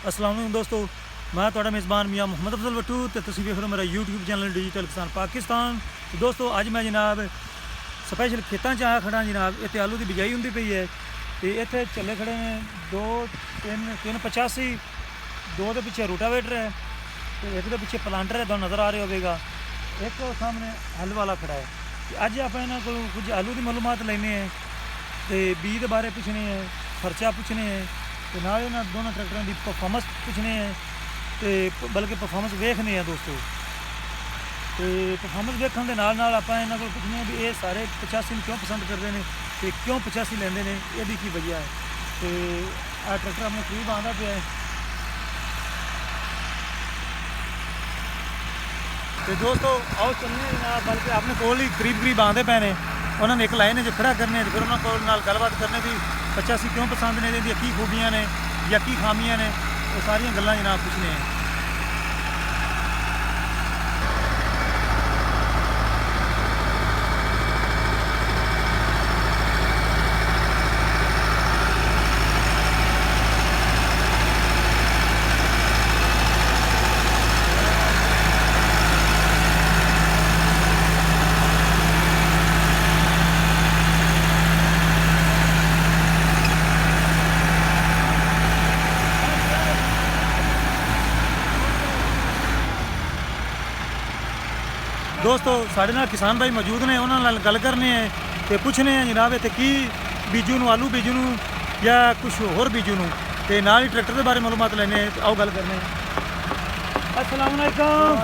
अस्सलाम वालेकुम दोस्तों, मैं ਤੁਹਾਡਾ मेज़बान मियाँ मोहम्मद अफजल भट्टू तो तुसीं वेख रहे हो मेरा यूट्यूब चैनल डिजिटल किसान पाकिस्तान। तो दोस्तों अज मैं जनाब स्पैशल खेतों च आया खड़ा जनाब। इतने आलू की बिजाई होंगी पई है तो इतने चले खड़े ने दो तीन 85, दो के पिछे रोटावेटर है तो एक के पिछे प्लांटर है, तो नज़र आ रहा होगा। एक तो सामने हल वाला खड़ा है। अज आप इन्होंने को कुछ आलू की मालूमात लेने हैं तो बीज के बारे पूछने हैं, खर्चा पूछने हैं तो नाल इन्होंने दोनों ट्रैक्टरों की परफॉर्मेंस पूछने हैं तो बल्कि परफॉर्मेंस वेखने हैं दोस्तों। तो परफॉर्मेंस वेखने के नाल आप इन्होंने को पूछने भी ये सारे 85 क्यों पसंद करते हैं तो क्यों 85 लेंगे ने, यदि की वजह है। तो आ ट्रैक्टर अपने करीब आता पे है तो दोस्तों आओ चलने जनाब, बल्कि अपने कोल ही करीब आते पे ने। उन्होंने एक लाइन जो खड़ा करने फिर उन्होंने गलबात करने भी 85 क्यों पसंद ने, की खूबियाँ ने या की खामियाँ ने, वो सारिया गल्लां जनाब पूछने हैं। दोस्तों साढ़े नाल किसान भाई मौजूद ने, उन्होंने गल करने हैं तो पूछने हैं जनाब इतने की बीजू नू, आलू बीजू नू या कुछ होर बीजू नू, तो नाल ही ट्रैक्टर के बारे मालूमात लेने तो आओ गल करने। अस्सलाम वालेकुम,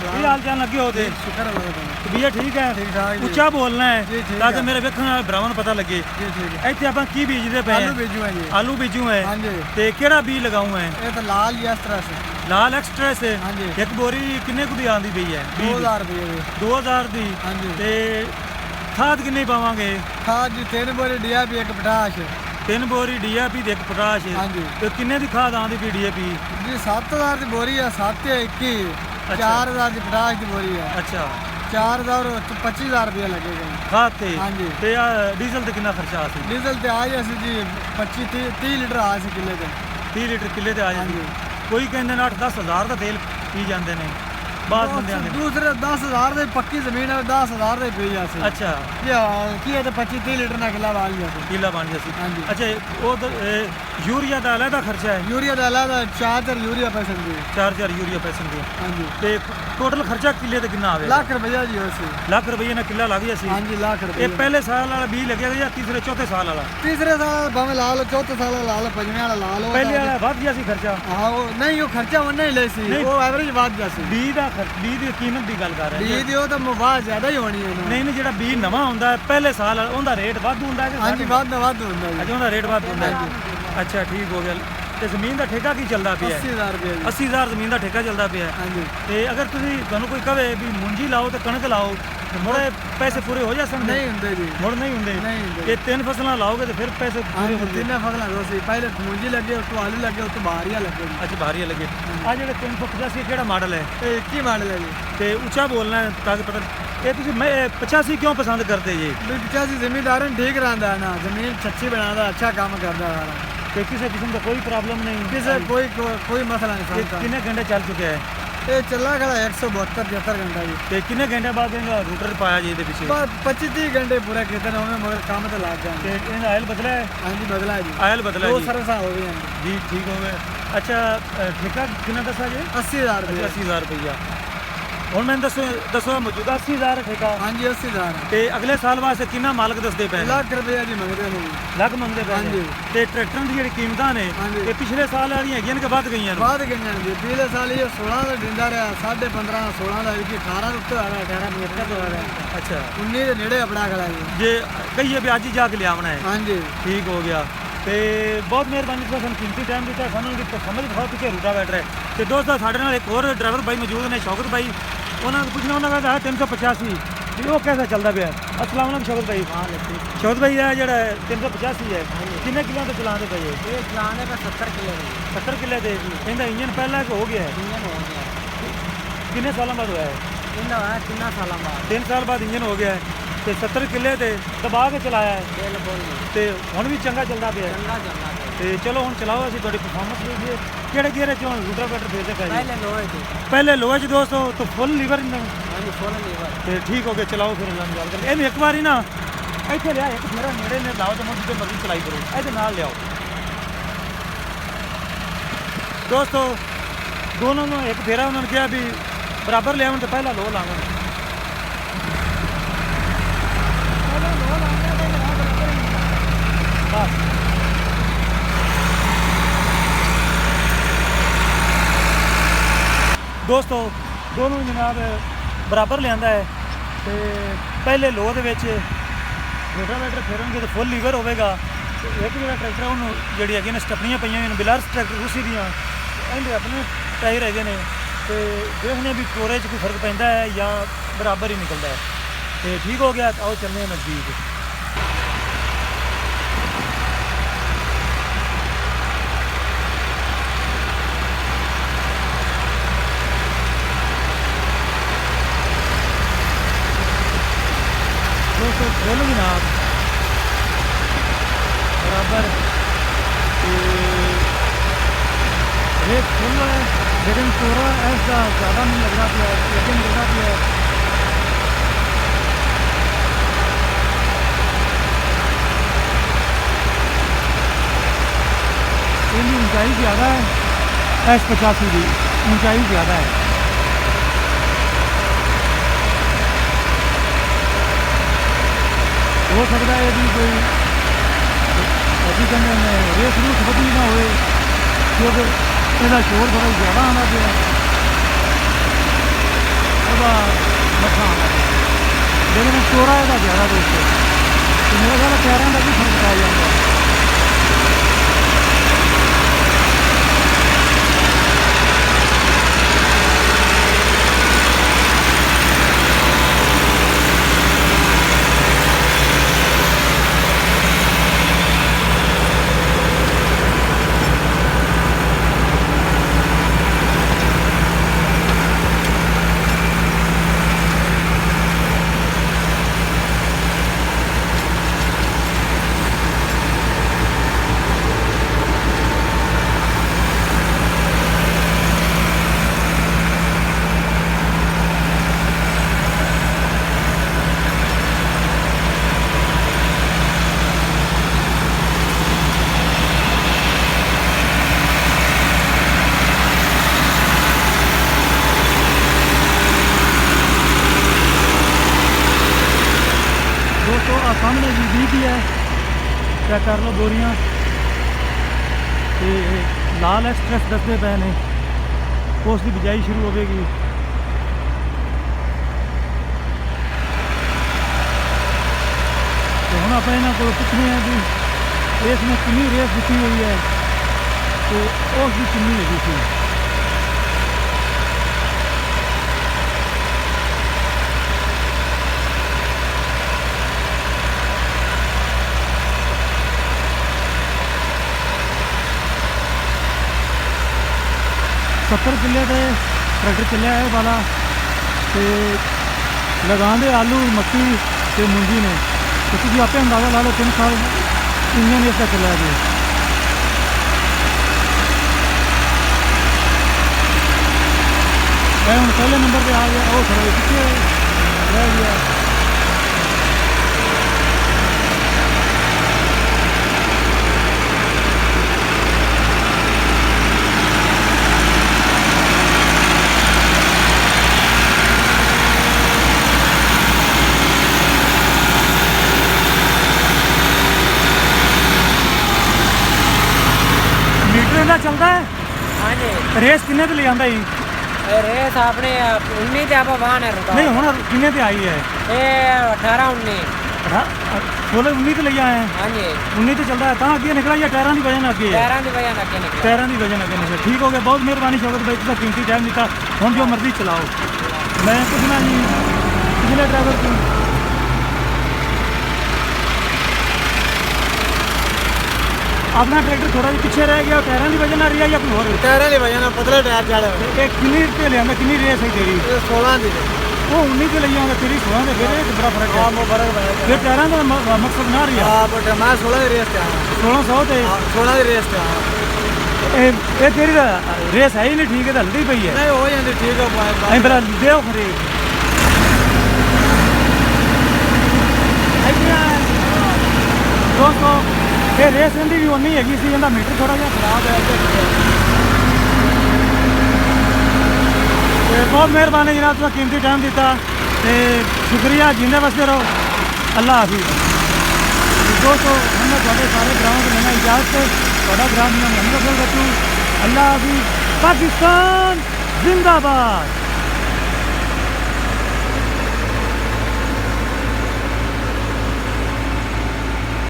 की हाल चाल लगे होते? शुक्र है तो भैया ठीक है, उच्चा बोलना है ताकि मेरे वेखने वाले भरावां नूं पता लगे। इत्थे आपां की बीजदे पे? आलू बीजू है जी। आलू बीजू है हाँ जी। ते केड़ा बीज लगाऊं है? ये तो लाल या इस तरह से लाल एक्सट्रा से। हाँ जी। एक बोरी किन्ने को दी आंदी पई है? 2000 रुपये की। 2000 दी। हाँ जी। ते खाद किन्नी पावांगे? खाद जी 3 बोरी DAP एक पोटाश। 3 बोरी DAP ते एक पोटाश। हाँ जी। ते किन्ने दी खाद आंदी पई DAP? जी 7000 की बोरी है, 7 या 21। 4000 की पोटाश की बोरी है। अच्छा 4000 और 25000 रुपये लगेगा खाद ते? हाँ जी। ते डीजल ते कितना खर्चा आसी? डीजल ते आ जासी जी 25-30 लीटर आ सी किले ते। 30 लीटर किले ते आ हाँ जांदी। जी। कोई कहते 8-10 हज़ार का तेल पी जाते हैं बाद बंदे आंदे। दूसरे 10000 की पक्की जमीन है, 10000 की पी जासी। अच्छा की है तो 25-30 लीटर ना किला वाल जासी। किला बन जासी। हाँ जी। अच्छा वो यूरिया का अलग खर्चा है? यूरिया का अलग 4 यूरिया पैसे दी। 4 यूरिया पैसे दी। हाँ जी। ते टोटल खर्चा किले ते कितना आवे? लाख रुपया जी होसी। लाख रुपये ना किला लग जासी? हाँ जी लाख ये रुपया। पहले साल वाला बीज लगेगा या तीसरे चौथे साल वाला? तीसरे साल भावे ला लो, चौथे साल ला लो, पंजवें वाला ला लो। पहले वाला बढ़ जासी खर्चा? हाँ वो नहीं, वो खर्चा वो नहीं ले सी, नहीं। वो एवरेज बात जासी। बीज का बीज की कीमत की गल कर रहे हैं? बीज दी वो तो मुबाज ज्यादा ही होनी है ना। नहीं नहीं, जो बीज नवा होंदा है पहले साल वाला उनका रेट वाधू होंदा है? हाँ जी वाद वाद होता है। अच्छा उनका रेट वाधू होंदा है। अच्छा ठीक हो गया। तो जमीन का ठेका की चलता पिया? 80000 रुपया जी। 80000 जमीन का ठेका चलता पिया। हाँ जी। तो अगर तुम कोई कहे भी मुंजी लाओ तो कणक लाओ तो मुड़े पैसे पूरे हो जा सकते? नहीं होंगे जी। मुड़ नहीं होंगे। नहीं होंगे। ये 3 फसलें लाओगे तो फिर पैसे हाँ पूरे जी होंगे? 3 फसलें रोसी, पहले मूंजी लगे, उसको आलू लगे, उसको बाहरिया लगे। अच्छा बाहरिया लगे। आ जो 385 केड़ा मॉडल है? ये 21 मॉडल है जी। तो उच्चा बोलना है ताकि पता ये तुम 85 क्यों पसंद करते जी? 85 जिमीदार ठीक रहा है ना, जमीन छच्छी बनाता, अच्छा काम करता है। तो किसी किस्म का कोई प्रॉब्लम नहीं? किसी कोई मसला नहीं ये समझता। कितने घंटे चल चुके हैं? ये चला खड़ा 172-73 घंटा जी। तो कितने घंटे बाद इनका रूटर पाया जी ये पीछे? 25-30 घंटे पूरा खेतन होंगे, मगर काम तो लाग जाए। तो इनका आयल बदला है? हाँ जी बदला है जी। आयल बदला है 2 जी। सरसा हो गई हैं जी ठीक हो गए। अच्छा ठेका कितना दसा जी? 80,000 रुपये। 80,000 रुपया। और मैंने दसो मौजूदा 80,000 ठेका। हाँ जी 80,000 ते अगले साल वास्ते कितना मालक दसदे पे? लाख रुपया जी मंगते हैं। लख मंगते पे? हाँ जी। ते ट्रैक्टर की जी कीमत ने हाँ जी। ये पिछले साल वाली है कि बद गई? बाद गई हैं जी। पिछले साल ये 16 का दिंदा रहा, 15.5 16 का, 18 उत्ते आ रहा, 18 तो आ रहा। अच्छा 19 के नेड़े अपना खड़ा जी। जे कहिए भी अज ही जाके लिया है? हाँ जी ठीक हो गया। तो बहुत मेहरबानी सर सू कीमती टाइम दिता, सू समझ बहुत पीछे रूटा बैठ रहा है। तो दोस्तों साढ़े नाल एक और ड्राइवर भाई मौजूद ने, शौकत भाई। उन्होंने पूछना उन्होंने कहा 385 भी वो कैसा चलता पाया? अस्सलाम वालेकुम शौकत भाई। शौकत भाई है जो 385 है किन्ने किलो तो चलाते पे? ये चलाने का 70 किलो 70 किले थे। इनका इंजन पहला हो गया है? इंजन हो गया। किन्ने सालों बाद हुआ है? इनका है 3 साल बाद। 3 साल बाद इंजन हो गया है। तो 70 किले थे दबा के चलाया है बिल्कुल तो हुण भी चंगा चलता पे? चंगा चलना। तो चलो हुण चलाओ, असीं तुहाडी परफॉर्मेंस देखिए। ਕਿਹੜੇ ਗੇਅਰ ਚ ਰੂਟਾਵੇਟਰ ਫੇਰਦੇ ਪਏ पहले लोहे थे ਪਹਿਲੇ ਲੋਹੇ ਚ ਦੋਸਤੋ ਤਾਂ ਫੁੱਲ ਲੀਵਰ हाँ जी 16 लीवर ਤੇ ਠੀਕ ਹੋ ਗਿਆ ਚਲਾਓ ਫਿਰ ਇਹਨਾਂ ਨੂੰ ਗੱਲ ਕਰ ਇਹਨੂੰ ਇੱਕ ਵਾਰੀ ਨਾ ਇੱਥੇ ਲਿਆ ਇੱਕ ਫੇਰਾ ਨੇੜੇ ਨੇ ਲਾਓ ਤੇ ਮੁੜ ਕੇ ਮਰਜ਼ੀ ਚਲਾਈ ਕਰੋ ਇਹਦੇ ਨਾਲ ਲਿਆਓ ਦੋਸਤੋ ਦੋਨੋਂ ਨੂੰ ਇੱਕ ਫੇਰਾ ਉਹਨਾਂ ਨੇ ਕਿਹਾ ਵੀ ਬਰਾਬਰ ਲਿਆਉਣ ਤੇ ਪਹਿਲਾਂ ਲੋਹ ਲਾਉਣ ਪਹਿਲਾਂ ਲੋਹ ਲਾਉਣਾ ਤੇ ਨਾਲ ਬਰਾਬਰ ਹੀ ਬਸ ਦੋਸਤੋ ਦੋਨੋਂ ਜਨਾਬ ਬਰਾਬਰ ਲਿਆਂਦਾ ਹੈ ਤੇ ਪਹਿਲੇ ਲੋਹ ਦੇ ਵਿੱਚ ਰੋਟਾਵੇਟਰ ਫੇਰਨਗੇ ਤਾਂ ਫੁੱਲ ਲੀਵਰ ਹੋਵੇਗਾ ਤੇ ਇੱਕ ਜਿਹੜਾ ਟਰੈਕਟਰ ਉਹਨੂੰ ਜਿਹੜੀ ਹੈਗੀ ਨੇ ਸਟੱਪਣੀਆਂ ਪਈਆਂ ਹੋਈਆਂ ਨੇ ਬਿਲਾਰਸ ਟਰੈਕਟਰ ਰੂਸੀ ਦੀਆਂ ਇਹਦੇ ਆਪਣੇ ਟਾਇਰ ਹੈਗੇ ਨੇ ਤੇ ਦੇਖਦੇ ਵੀ ਕੋਰੇ 'ਚ ਕੋਈ ਫਰਕ ਪੈਂਦਾ ਹੈ ਜਾਂ ਬਰਾਬਰ ਹੀ ਨਿਕਲਦਾ ਹੈ ਤੇ ਠੀਕ ਹੋ ਗਿਆ ਆਓ ਚੱਲਦੇ ਹਾਂ ਨਜ਼ਦੀਕ दोस्तों बोलो जनाब बराबर रेट फुल है लेकिन थोड़ा ऐसा ज़्यादा नहीं लग रहा था लेकिन लग रहा था इसकी ऊंचाई ज़्यादा है S85 की ऊंचाई ज़्यादा है हो सकता है कि कोई ऐसी कहने रेस रूस वधी ना हो क्योंकि इसका शोर थोड़ा ज़्यादा आना पाया मठा आना लेकिन शोरा इसका ज़्यादा दोस्तों तो मेरे ख्याल टायरों का भी फर्क पै जाता है दोस्तों आ सामने जी बीती है चेक कर लो बोरियां ते लाल एक्सप्रेस दसते पे ने उसकी बिजाई शुरू होगी तो हम आप इन्हों को पूछने हैं कि इसमें कितनी रेस दी हुई है तो उसकी कितनी लगी थी सत्तर किले के ट्रैक्टर चलिया है वाला तो लगाते आलू मक्की तो मूंगी ने तो तुम आपे अंदाजा ला लो 3 साल इंजन इसका चलिया जी मैं हम पहले नंबर पे आ गया वो खड़ा पीछे रह गया मीटर चलता है हाँ जी रेस किन्ने ते ले आंदा जी रेस अपने 19 ते आप वाहन है नहीं हुण किन्ने ते आई है ये 18 19 बोले 19 ते ले आए हैं हाँ जी 19 ते चलता है तां अगे निकला या टायरां दी वजह नाल अगे है टायरां दी वजह नाल अगे निकला टायरां दी वजह नाल अगे निकला ठीक हो गया बहुत मेहरबानी शौकत भाई तुसा कीमती टाइम दिता हुण जो मर्जी चलाओ मैं पुछना जी पिछले ड्राइवर को अपना ट्रैक्टर थोड़ा जिहा पिछे रह गया टायरां दी वजह नाल रिहा या कोई होर टायरां दी वजह नाल पतले टायर चढ़े ये किन्नी ते लियांदा किन्नी रेस है तेरी 16 दी वो 19 ते लई आंदा तेरी 16 ते फिर एक बड़ा फर्क है वो फर्क है फिर टायरां दा मकसद ना रिहा हां बट मैं 16 दी रेस पे आया 1600 ते 16 दी रेस पे आया ਇਹ ਤੇਰੀ ਰੇਸ ਹੈ ਹੀ ਨਹੀਂ ਠੀਕ, ਇਹ ਤਾਂ ਹਲਦੀ ਪਈ ਹੈ। ਨਹੀਂ ਹੋ ਜਾਂਦੀ ਠੀਕ ਹੈ ਅਸੀਂ ਪਹਿਲਾਂ ਦਿਓ ਖਰੇ ਦੋਸਤੋ, ਇਹ ਰੇਸ ਇਹਦੀ ਵੀ ਉਨੀ ਹੈਗੀ ਸੀ, ਇਹਦਾ ਮੀਟਰ ਥੋੜਾ ਜਿਹਾ ਖਰਾਬ ਹੈ। ਤੇ ਬਹੁਤ ਮਿਹਰਬਾਨੀ ਜਨਾਬ, ਤੁਸੀਂ ਕੀਮਤੀ ਟਾਈਮ ਦਿੱਤਾ ਤੇ ਸ਼ੁਕਰੀਆ, ਜਿੰਦੇ ਵਸਦੇ ਰਹੋ। ਅੱਲਾ ਹਾਫਿਜ਼। ਦੋਸਤੋ, ਹੁਣ ਮੈਂ ਤੁਹਾਡੇ ਸਾਰੇ ਗ੍ਰਾਮਾਂ ਤੋਂ ਲੈਣਾ ਇਜਾਜ਼ਤ। ਤੁਹਾਡਾ ਗ੍ਰਾਮ ਮੁਹੰਮਦ ਅਫਜ਼ਲ ਬੱਟੂ। ਅੱਲਾ ਹਾਫਿਜ਼। ਪਾਕਿस्तान जिंदाबाद।